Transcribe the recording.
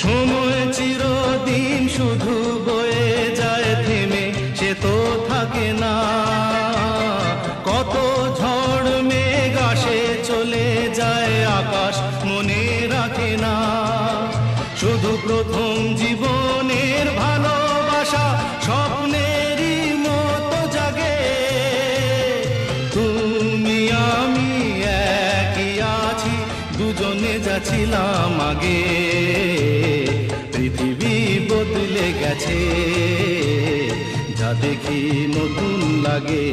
সময় চিরদিন শুধু বয়ে যায় থেমে, সে তো থাকে না। কত ঝড় মেঘ আসে চলে যায়, আকাশ মনে রাখে না। শুধু প্রথম জীবনের ভালোবাসা স্বপ্নেরই মতো জাগে। তুমি আমি একই আছি, দুজনে যাচ্ছিলাম আগে। পৃথিবী বদলে গেছে, যা দেখি নতুন লাগে।